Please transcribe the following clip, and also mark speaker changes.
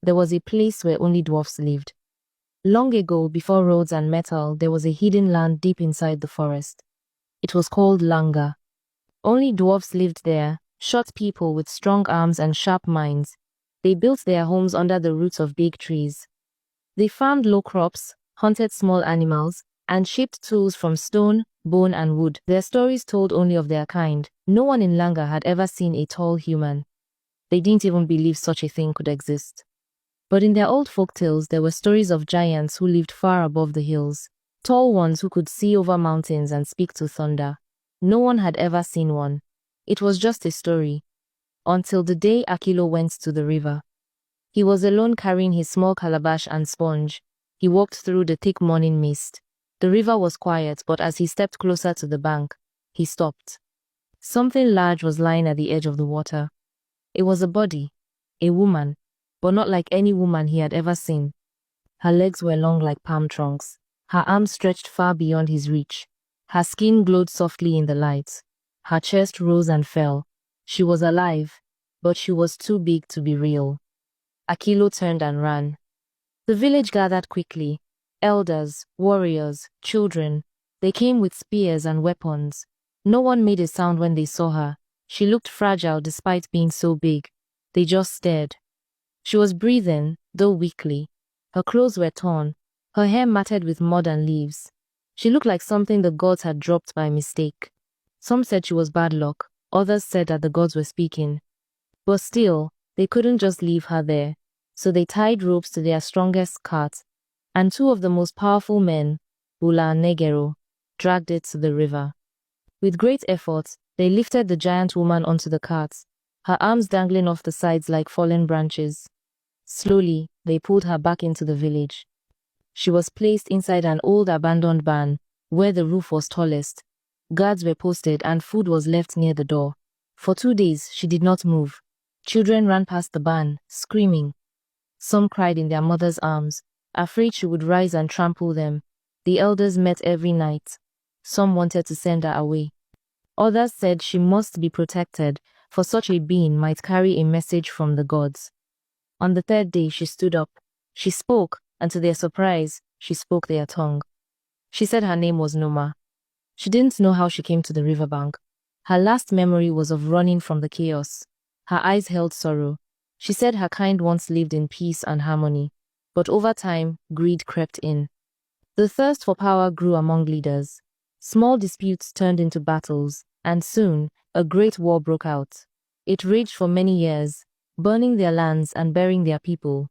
Speaker 1: there was a place where only dwarfs lived. Long ago, before roads and metal, there was a hidden land deep inside the forest. It was called Langa. Only dwarfs lived there, short people with strong arms and sharp minds. They built their homes under the roots of big trees. They farmed low crops, hunted small animals, and shaped tools from stone, bone, and wood. Their stories told only of their kind. No one in Langa had ever seen a tall human. They didn't even believe such a thing could exist. But in their old folk tales, there were stories of giants who lived far above the hills, tall ones who could see over mountains and speak to thunder. No one had ever seen one. It was just a story. Until the day Akilo went to the river. He was alone carrying his small calabash and sponge. He walked through the thick morning mist. The river was quiet, but as he stepped closer to the bank, he stopped. Something large was lying at the edge of the water. It was a body, a woman, but not like any woman he had ever seen. Her legs were long like palm trunks. Her arms stretched far beyond his reach. Her skin glowed softly in the light. Her chest rose and fell. She was alive, but she was too big to be real. Akilo turned and ran. The village gathered quickly. Elders, warriors, children. They came with spears and weapons. No one made a sound when they saw her. She looked fragile despite being so big. They just stared. She was breathing, though weakly. Her clothes were torn. Her hair matted with mud and leaves. She looked like something the gods had dropped by mistake. Some said she was bad luck. Others said that the gods were speaking. But still, they couldn't just leave her there. So they tied ropes to their strongest cart, and two of the most powerful men, Bula and Negero, dragged it to the river. With great effort, they lifted the giant woman onto the cart, her arms dangling off the sides like fallen branches. Slowly, they pulled her back into the village. She was placed inside an old abandoned barn, where the roof was tallest. Guards were posted and food was left near the door. For 2 days, she did not move. Children ran past the barn, screaming. Some cried in their mother's arms, afraid she would rise and trample them. The elders met every night. Some wanted to send her away. Others said she must be protected, for such a being might carry a message from the gods. On the 3rd day, she stood up. She spoke, and to their surprise, she spoke their tongue. She said her name was Noma. She didn't know how she came to the riverbank. Her last memory was of running from the chaos. Her eyes held sorrow. She said her kind once lived in peace and harmony, but over time, greed crept in. The thirst for power grew among leaders. Small disputes turned into battles, and soon, a great war broke out. It raged for many years, burning their lands and burying their people.